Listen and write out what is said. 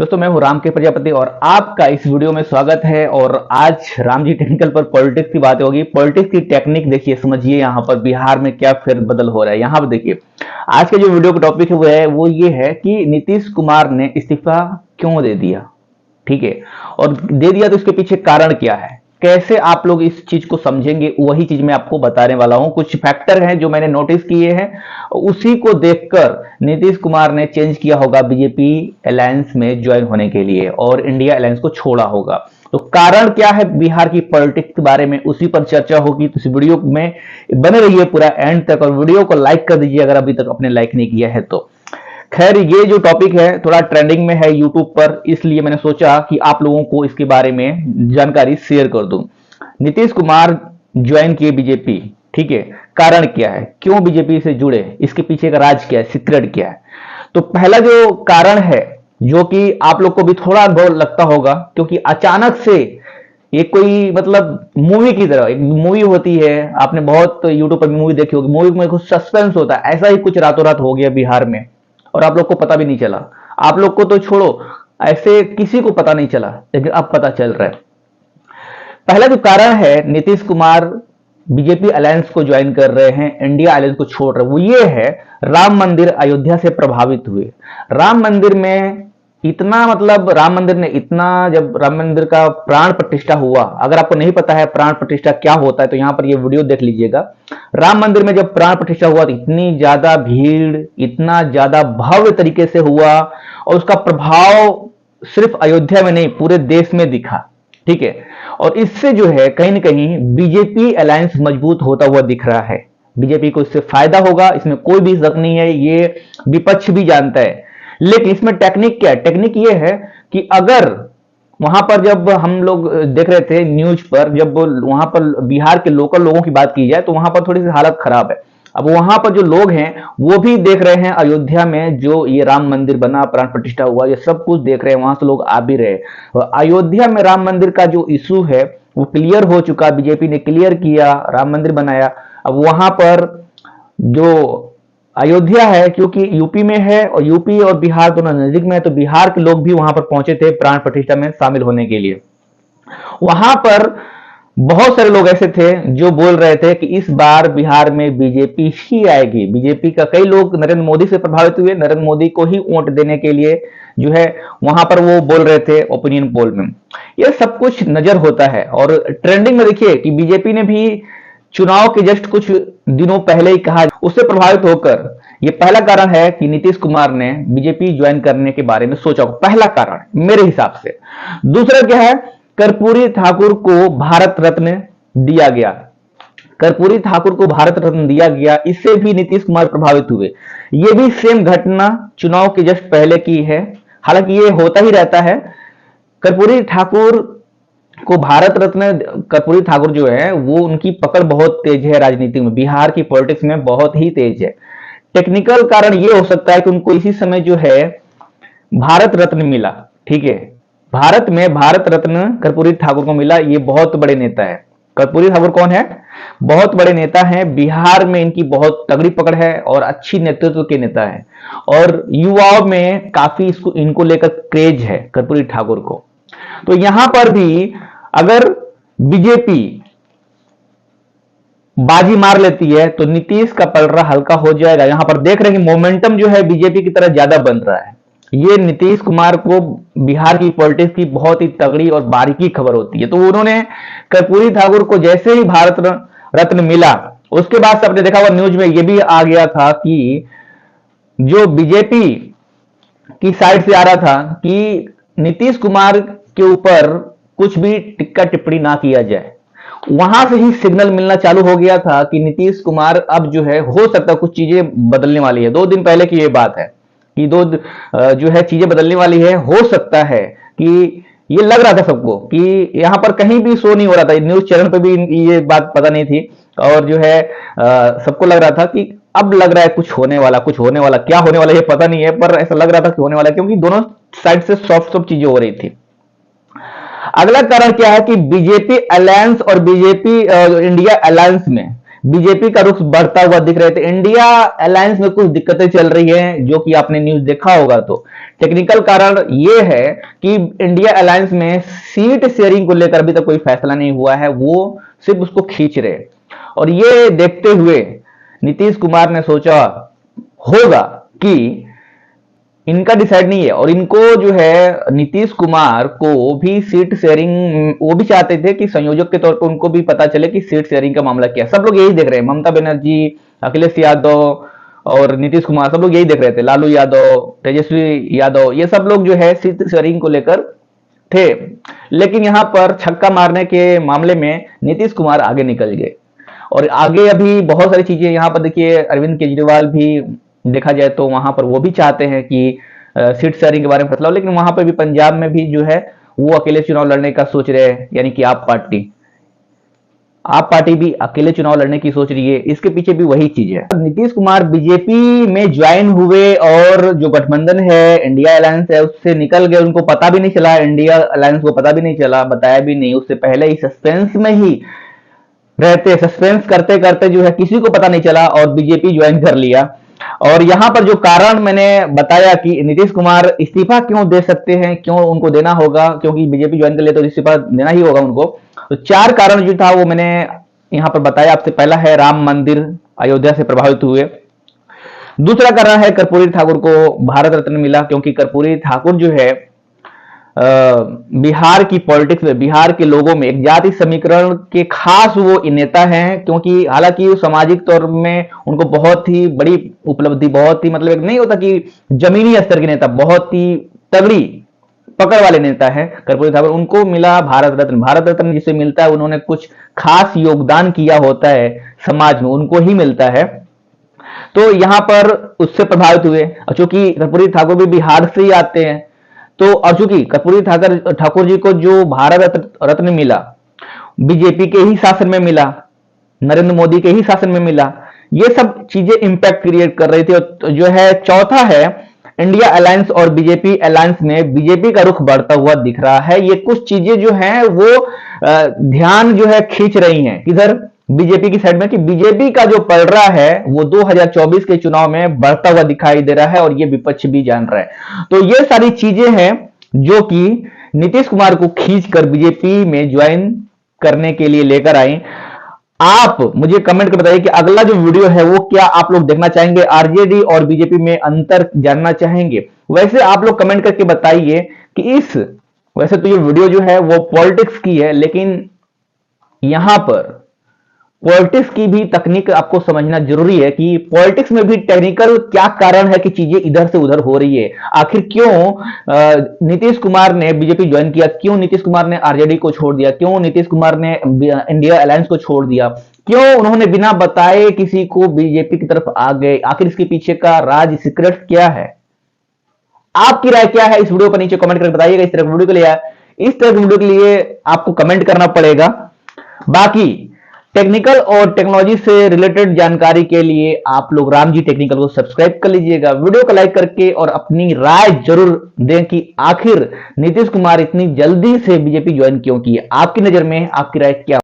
दोस्तों मैं हूं राम के प्रजापति और आपका इस वीडियो में स्वागत है। और आज राम जी टेक्निकल पर पॉलिटिक्स की बात होगी। पॉलिटिक्स की टेक्निक देखिए, समझिए यहाँ पर बिहार में क्या फेरबदल हो रहा है। यहाँ पर देखिए, आज के जो वीडियो का टॉपिक है वो ये है कि नीतीश कुमार ने इस्तीफा क्यों दे दिया। ठीक है, और दे दिया तो इसके पीछे कारण क्या है, कैसे आप लोग इस चीज को समझेंगे, वही चीज मैं आपको बताने वाला हूं। कुछ फैक्टर हैं जो मैंने नोटिस किए हैं, उसी को देखकर नीतीश कुमार ने चेंज किया होगा बीजेपी अलायंस में ज्वाइन होने के लिए और इंडिया अलायंस को छोड़ा होगा। तो कारण क्या है बिहार की पॉलिटिक्स के बारे में, उसी पर चर्चा होगी। तो इस वीडियो में बने रहिए पूरा एंड तक और वीडियो को लाइक कर दीजिए अगर अभी तक आपने लाइक नहीं किया है तो। खैर, ये जो टॉपिक है थोड़ा ट्रेंडिंग में है यूट्यूब पर, इसलिए मैंने सोचा कि आप लोगों को इसके बारे में जानकारी शेयर कर दूं। नीतीश कुमार ज्वाइन किए बीजेपी, ठीक है, कारण क्या है, क्यों बीजेपी से जुड़े, इसके पीछे का राज क्या है, सीक्रेट क्या है। तो पहला जो कारण है, जो कि आप लोग को भी थोड़ा बहुत लगता होगा, क्योंकि अचानक से ये कोई मतलब मूवी की तरह, एक मूवी होती है, आपने बहुत यूट्यूब पर मूवी देखी होगी, मूवी में कुछ सस्पेंस होता है, ऐसा ही कुछ रातों रात हो गया बिहार में और आप लोग को पता भी नहीं चला। आप लोग को तो छोड़ो, ऐसे किसी को पता नहीं चला, लेकिन अब पता चल रहा है। पहला जो कारण है, नीतीश कुमार बीजेपी अलायंस को ज्वाइन कर रहे हैं, इंडिया अलायंस को छोड़ रहे हैं, वो ये है राम मंदिर अयोध्या से प्रभावित हुए। राम मंदिर में इतना मतलब राम मंदिर ने इतना, जब राम मंदिर का प्राण प्रतिष्ठा हुआ, अगर आपको नहीं पता है प्राण प्रतिष्ठा क्या होता है तो यहां पर ये वीडियो देख लीजिएगा। राम मंदिर में जब प्राण प्रतिष्ठा हुआ तो इतनी ज्यादा भीड़, इतना ज्यादा भव्य तरीके से हुआ और उसका प्रभाव सिर्फ अयोध्या में नहीं पूरे देश में दिखा। ठीक है, और इससे जो है कहीं ना कहीं बीजेपी अलायंस मजबूत होता हुआ दिख रहा है। बीजेपी को इससे फायदा होगा, इसमें कोई भी शक नहीं है, ये विपक्ष भी जानता है। लेकिन इसमें टेक्निक क्या है, टेक्निक ये है कि अगर वहां पर जब हम लोग देख रहे थे न्यूज पर, जब वहां पर बिहार के लोकल लोगों की बात की जाए तो वहां पर थोड़ी सी हालत खराब है। अब वहां पर जो लोग हैं वो भी देख रहे हैं अयोध्या में जो ये राम मंदिर बना, प्राण प्रतिष्ठा हुआ, ये सब कुछ देख रहे हैं, वहां से लोग आ भी रहे। अयोध्या में राम मंदिर का जो इशू है वो क्लियर हो चुका, बीजेपी ने क्लियर किया, राम मंदिर बनाया। अब वहां पर जो अयोध्या है, क्योंकि यूपी में है और यूपी और बिहार दोनों नजदीक में है, तो बिहार के लोग भी वहां पर पहुंचे थे प्राण प्रतिष्ठा में शामिल होने के लिए। वहां पर बहुत सारे लोग ऐसे थे जो बोल रहे थे कि इस बार बिहार में बीजेपी ही आएगी। बीजेपी का कई लोग नरेंद्र मोदी से प्रभावित हुए, नरेंद्र मोदी को ही वोट देने के लिए जो है वहां पर वो बोल रहे थे ओपिनियन पोल में। ये सब कुछ नजर होता है और ट्रेंडिंग में देखिए कि बीजेपी ने भी चुनाव के जस्ट कुछ दिनों पहले ही कहा, उससे प्रभावित होकर ये पहला कारण है कि नीतीश कुमार ने बीजेपी ज्वाइन करने के बारे में सोचा, पहला कारण मेरे हिसाब से। दूसरा क्या है, कर्पूरी ठाकुर को भारत रत्न दिया गया। कर्पूरी ठाकुर को भारत रत्न दिया गया, इससे भी नीतीश कुमार प्रभावित हुए। ये भी सेम घटना चुनाव के जस्ट पहले की है, हालांकि ये होता ही रहता है। कर्पूरी ठाकुर को भारत रत्न, कर्पूरी ठाकुर जो है वो, उनकी पकड़ बहुत तेज है राजनीति में, बिहार की पॉलिटिक्स में बहुत ही तेज है। टेक्निकल कारण ये हो सकता है कि उनको इसी समय जो है भारत रत्न मिला। ठीक है, भारत में भारत रत्न कर्पूरी ठाकुर को मिला, ये बहुत बड़े नेता है। कर्पूरी ठाकुर कौन है, बहुत बड़े नेता हैं, बिहार में इनकी बहुत तगड़ी पकड़ है और अच्छी नेतृत्व के नेता है और युवाओं में काफी इनको लेकर क्रेज है कर्पूरी ठाकुर को। तो यहां पर भी अगर बीजेपी बाजी मार लेती है तो नीतीश का पलड़ा हल्का हो जाएगा। यहां पर देख रहे हैं कि मोमेंटम जो है बीजेपी की तरह ज्यादा बन रहा है। ये नीतीश कुमार को बिहार की पॉलिटिक्स की बहुत ही तगड़ी और बारीकी खबर होती है। तो उन्होंने कर्पूरी ठाकुर को जैसे ही भारत रत्न मिला, उसके बाद से आपने देखा हुआ न्यूज में ये भी आ गया था कि जो बीजेपी की साइड से आ रहा था कि नीतीश कुमार के ऊपर कुछ भी टिक्का टिप्पणी ना किया जाए। वहां से ही सिग्नल मिलना चालू हो गया था कि नीतीश कुमार अब जो है, हो सकता है कुछ चीजें बदलने वाली है। 2 दिन पहले की ये बात है कि जो है चीजें बदलने वाली है। हो सकता है कि ये लग रहा था सबको कि यहां पर कहीं भी शो नहीं हो रहा था, न्यूज चैनल पे भी ये बात पता नहीं थी और जो है सबको लग रहा था कि अब लग रहा है कुछ होने वाला, कुछ होने वाला, क्या होने वाला ये पता नहीं है, पर ऐसा लग रहा था कि होने वाला, क्योंकि दोनों साइड से सॉफ्ट सॉफ्ट चीजें हो रही थी। अगला कारण क्या है कि बीजेपी अलायंस और बीजेपी इंडिया अलायंस में बीजेपी का रुख बढ़ता हुआ दिख रहे थे। इंडिया अलायंस में कुछ दिक्कतें चल रही हैं, जो कि आपने न्यूज देखा होगा। तो टेक्निकल कारण यह है कि इंडिया अलायंस में सीट शेयरिंग को लेकर अभी तक कोई फैसला नहीं हुआ है, वो सिर्फ उसको खींच रहे। और ये देखते हुए नीतीश कुमार ने सोचा होगा कि इनका डिसाइड नहीं है, और इनको जो है नीतीश कुमार को भी सीट शेयरिंग, वो भी चाहते थे कि संयोजक के तौर पर उनको भी पता चले कि सीट शेयरिंग का मामला क्या है। सब लोग यही देख रहे हैं, ममता बनर्जी, अखिलेश यादव और नीतीश कुमार, सब लोग यही देख रहे थे, लालू यादव, तेजस्वी यादव, ये सब लोग जो है सीट शेयरिंग को लेकर थे। लेकिन यहां पर छक्का मारने के मामले में नीतीश कुमार आगे निकल गए। और आगे अभी बहुत सारी चीजें यहां पर देखिए, अरविंद केजरीवाल भी देखा जाए तो वहां पर वो भी चाहते हैं कि सीट शेयरिंग के बारे में फैसला हो, लेकिन वहां पर भी पंजाब में भी जो है वो अकेले चुनाव लड़ने का सोच रहे हैं, यानी कि आप पार्टी भी अकेले चुनाव लड़ने की सोच रही है। इसके पीछे भी वही चीज है। नीतीश कुमार बीजेपी में ज्वाइन हुए और जो गठबंधन है, इंडिया अलायंस है, उससे निकल गए। उनको पता भी नहीं चला, इंडिया अलायंस को पता भी नहीं चला, बताया भी नहीं, उससे पहले ही सस्पेंस में ही रहते, सस्पेंस करते करते जो है किसी को पता नहीं चला और बीजेपी ज्वाइन कर लिया। और यहां पर जो कारण मैंने बताया कि नीतीश कुमार इस्तीफा क्यों दे सकते हैं, क्यों उनको देना होगा, क्योंकि बीजेपी ज्वाइन कर ले तो इस्तीफा देना ही होगा उनको। तो 4 कारण जो था वो मैंने यहां पर बताया आपसे। पहला है राम मंदिर अयोध्या से प्रभावित हुए। दूसरा कारण है कर्पूरी ठाकुर को भारत रत्न मिला, क्योंकि कर्पूरी ठाकुर जो है बिहार की पॉलिटिक्स में, बिहार के लोगों में एक जाति समीकरण के खास वो नेता हैं। क्योंकि हालांकि वो सामाजिक तौर में उनको बहुत ही बड़ी उपलब्धि, बहुत ही मतलब एक नहीं होता कि जमीनी स्तर के नेता, बहुत ही तगड़ी पकड़ वाले नेता है कर्पूरी ठाकुर, उनको मिला भारत रत्न। भारत रत्न जिसे मिलता है, उन्होंने कुछ खास योगदान किया होता है समाज में, उनको ही मिलता है। तो यहां पर उससे प्रभावित हुए। चूंकि कर्पूरी ठाकुर भी बिहार से ही आते हैं, तो और चूंकि कर्पूरी ठाकुर जी को जो भारत रत्न मिला, बीजेपी के ही शासन में मिला, नरेंद्र मोदी के ही शासन में मिला, ये सब चीजें इंपैक्ट क्रिएट कर रही थी। तो जो है चौथा है इंडिया अलायंस और बीजेपी अलायंस में बीजेपी का रुख बढ़ता हुआ दिख रहा है। ये कुछ चीजें जो हैं वो ध्यान जो है खींच रही हैं किधर, बीजेपी की साइड में, कि बीजेपी का जो पलड़ा है वो 2024 के चुनाव में बढ़ता हुआ दिखाई दे रहा है, और ये विपक्ष भी जान रहा है। तो ये सारी चीजें हैं जो कि नीतीश कुमार को खींचकर बीजेपी में ज्वाइन करने के लिए लेकर आई। आप मुझे कमेंट कर बताइए कि अगला जो वीडियो है वो क्या आप लोग देखना चाहेंगे, आरजेडी और बीजेपी में अंतर जानना चाहेंगे। वैसे आप लोग कमेंट करके बताइए कि वैसे तो ये वीडियो जो है वो पॉलिटिक्स की है, लेकिन यहां पर पॉलिटिक्स की भी तकनीक आपको समझना जरूरी है कि पॉलिटिक्स में भी टेक्निकल क्या कारण है कि चीजें इधर से उधर हो रही है। आखिर क्यों नीतीश कुमार ने बीजेपी ज्वाइन किया, क्यों नीतीश कुमार ने आरजेडी को छोड़ दिया, क्यों नीतीश कुमार ने इंडिया अलायंस को छोड़ दिया, क्यों उन्होंने बिना बताए किसी को बीजेपी की तरफ आ गए, आखिर इसके पीछे का राज सीक्रेट क्या है। आपकी राय क्या है, इस वीडियो पर नीचे कमेंट करके बताइएगा। इस तरह वीडियो के लिए, इस तरह वीडियो के लिए आपको कमेंट करना पड़ेगा। बाकी टेक्निकल और टेक्नोलॉजी से रिलेटेड जानकारी के लिए आप लोग राम जी टेक्निकल को सब्सक्राइब कर लीजिएगा, वीडियो को लाइक करके, और अपनी राय जरूर दें कि आखिर नीतीश कुमार इतनी जल्दी से बीजेपी ज्वाइन क्यों की। आपकी नजर में आपकी राय क्या